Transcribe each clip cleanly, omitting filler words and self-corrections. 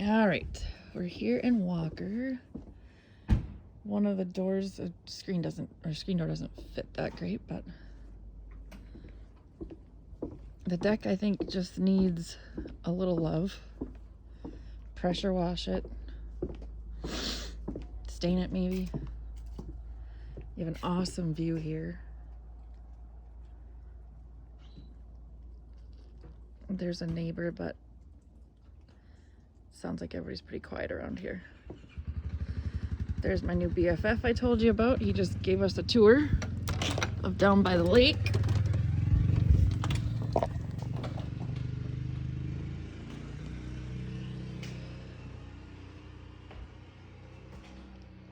All right, we're here in Walker. One of the doors, screen door doesn't fit that great, but the deck I think just needs a little love. Pressure wash it, stain it maybe. You have an awesome view here. There's a neighbor, but sounds like everybody's pretty quiet around here. There's my new BFF I told you about. He just gave us a tour of down by the lake.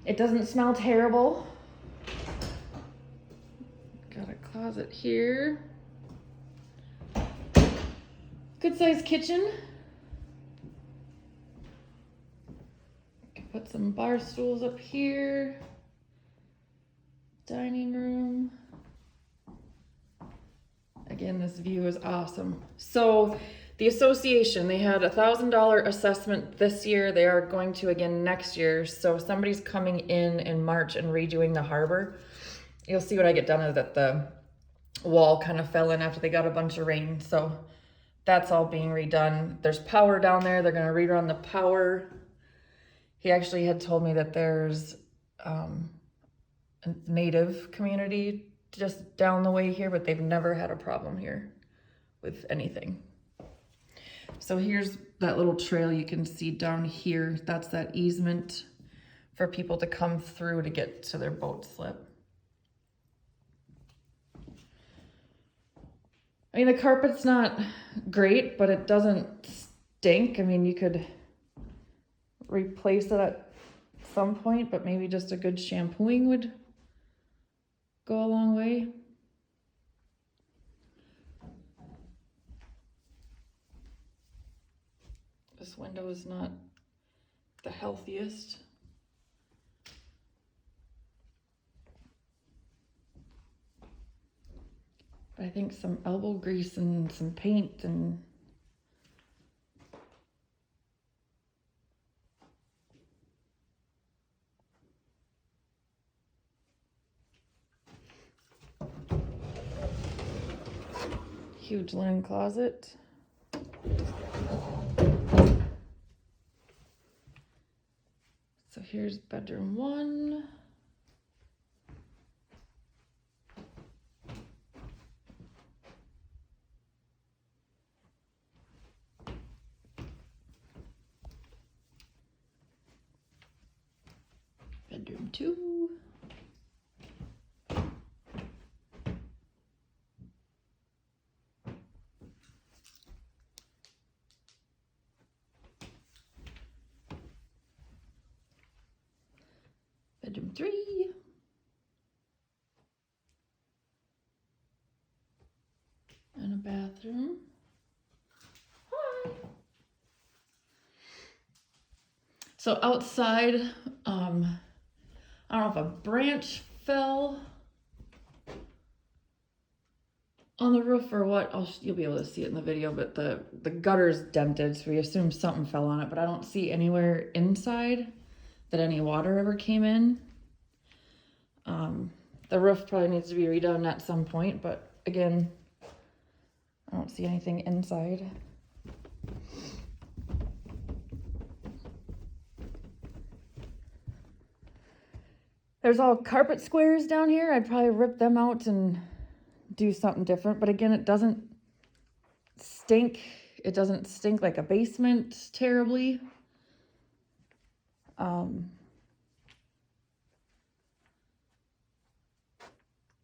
It doesn't smell terrible. Got a closet here. Good sized kitchen. Put some bar stools up here. Dining room. Again, this view is awesome. So the association, they had $1,000 assessment this year. They are going to again next year. So somebody's coming in March and redoing the harbor. You'll see what I get done is that the wall kind of fell in after they got a bunch of rain. So that's all being redone. There's power down there. They're going to rerun the power. He actually had told me that there's a native community just down the way here, but they've never had a problem here with anything. So here's that little trail you can see down here. That's that easement for people to come through to get to their boat slip. I mean, the carpet's not great, but it doesn't stink. I mean, you could replace it at some point, but maybe just a good shampooing would go a long way. This window is not the healthiest. But I think some elbow grease and some paint and huge linen closet. So here's bedroom 1. Bedroom 2. Bedroom 3. And a bathroom. Hi. So outside, I don't know if a branch fell on the roof or what. You'll be able to see it in the video, but the gutter's dented, so we assume something fell on it, but I don't see anywhere inside that any water ever came in. The roof probably needs to be redone at some point, but again, I don't see anything inside. There's all carpet squares down here. I'd probably rip them out and do something different, but again, it doesn't stink. It doesn't stink like a basement terribly.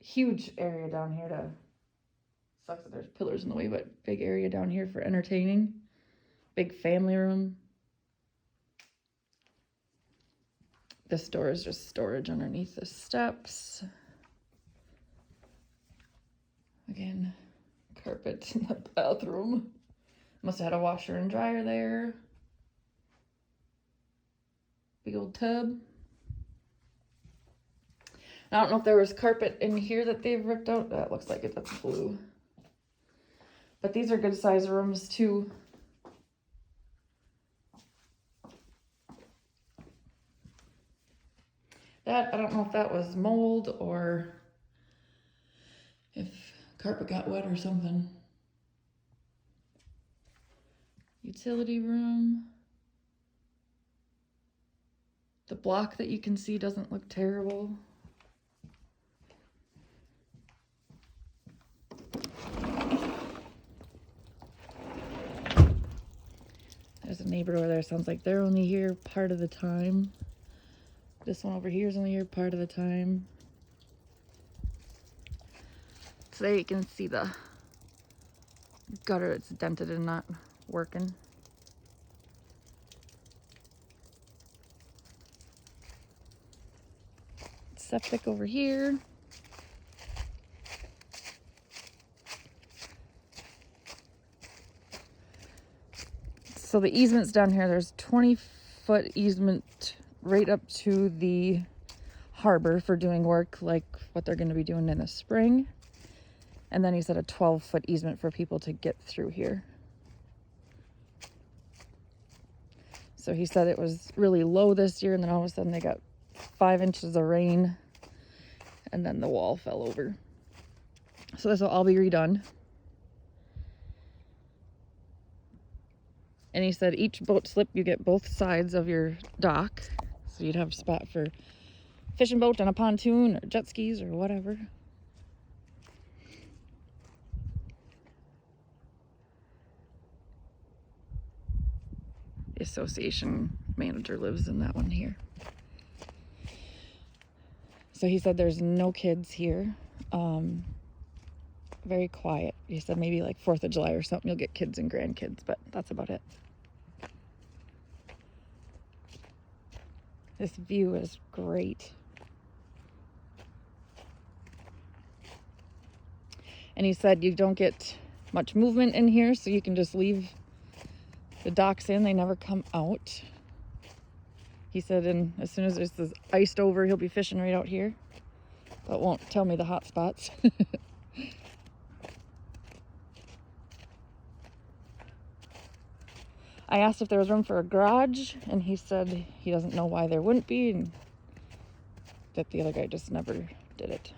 Huge area down here to, sucks that there's pillars in the way, but big area down here for entertaining. Big family room. This door is just storage underneath the steps. Again, carpet in the bathroom. Must have had a washer and dryer there. Big old tub. I don't know if there was carpet in here that they've ripped out. That looks like it, that's blue. But these are good size rooms too. That, I don't know if that was mold or if carpet got wet or something. Utility room. The block that you can see doesn't look terrible. There's a neighbor over there. Sounds like they're only here part of the time. This one over here is only here part of the time. So there you can see the gutter. It's dented and not working. Septic over here. So the easement's down here. There's 20-foot easement right up to the harbor for doing work like what they're going to be doing in the spring. And then he said a 12-foot easement for people to get through here. So he said it was really low this year, and then all of a sudden they got 5 inches of rain, and then the wall fell over. So this will all be redone. And he said each boat slip, you get both sides of your dock. So you'd have a spot for fishing boat and a pontoon or jet skis or whatever. The association manager lives in that one here. So he said there's no kids here. Very quiet. He said maybe like 4th of July or something you'll get kids and grandkids, but that's about it. This view is great. And he said you don't get much movement in here, so you can just leave the docks in. They never come out. He said, and as soon as this is iced over, he'll be fishing right out here. But won't tell me the hot spots. I asked if there was room for a garage, and he said he doesn't know why there wouldn't be, and that the other guy just never did it.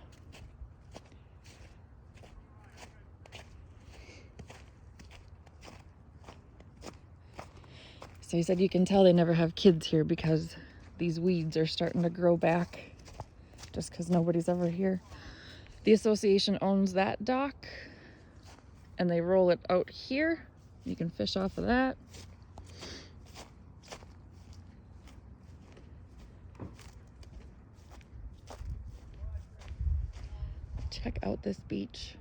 So he said you can tell they never have kids here because these weeds are starting to grow back just because nobody's ever here. The association owns that dock, and they roll it out here. You can fish off of that. Check out this beach.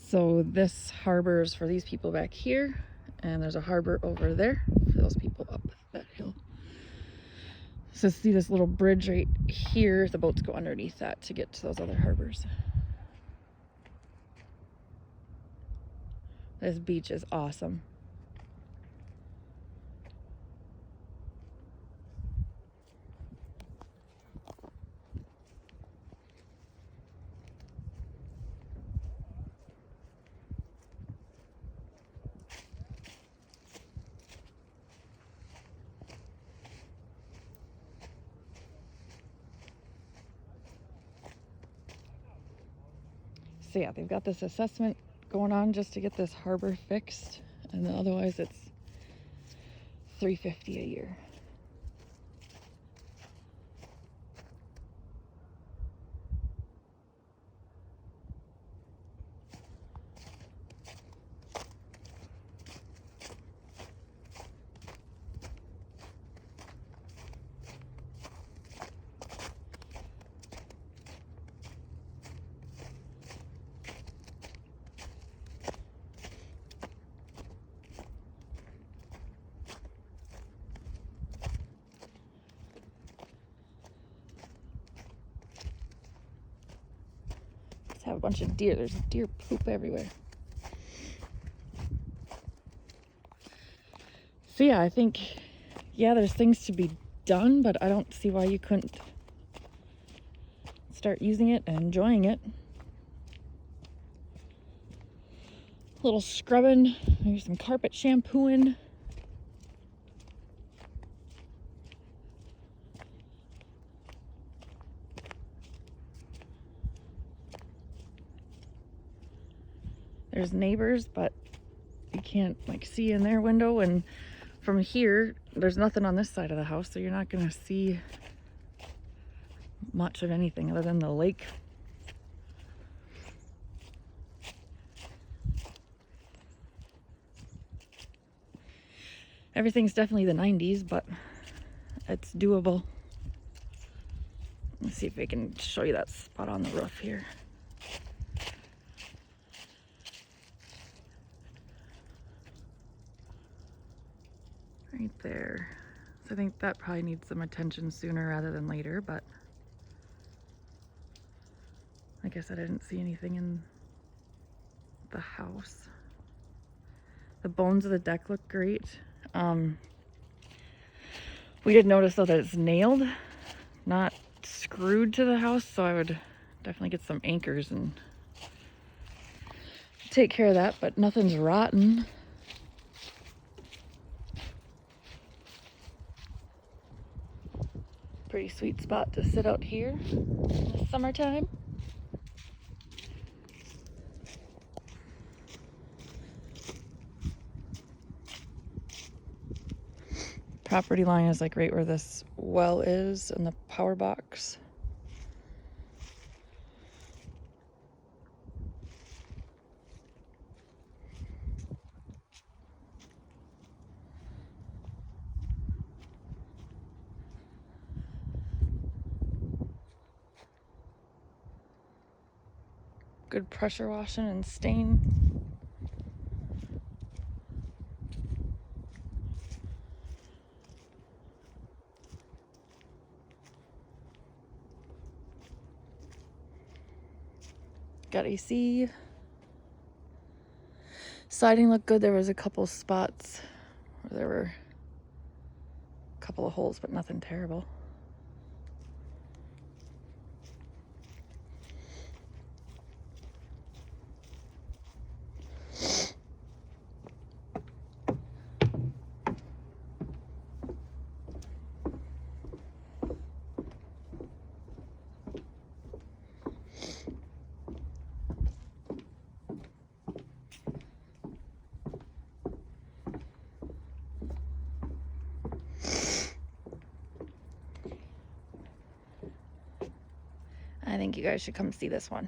So this harbor is for these people back here, and there's a harbor over there for those people up that hill. So see this little bridge right here, the boats go underneath that to get to those other harbors. This beach is awesome. So yeah, they've got this assessment going on just to get this harbor fixed, and otherwise it's $350 a year. Have a bunch of deer. There's deer poop everywhere. So yeah, I think yeah, there's things to be done, but I don't see why you couldn't start using it and enjoying it. A little scrubbing, maybe some carpet shampooing. There's neighbors, but you can't like see in their window, and from here there's nothing on this side of the house, so you're not gonna see much of anything other than the lake. Everything's definitely the 90s, but it's doable. Let's see if I can show you that spot on the roof here. Right there. So I think that probably needs some attention sooner rather than later, but I guess I didn't see anything in the house. The bones of the deck look great. We did notice though that it's nailed, not screwed to the house, so I would definitely get some anchors and take care of that, but nothing's rotten. Pretty sweet spot to sit out here in the summertime. Property line is like right where this well is and the power box. Good pressure washing and stain. Got AC. Siding looked good. There was a couple spots where there were a couple of holes, but nothing terrible. I think you guys should come see this one.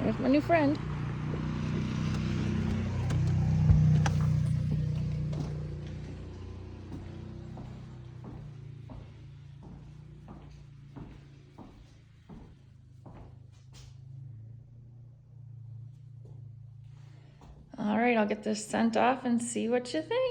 There's my new friend. All right, I'll get this sent off and see what you think.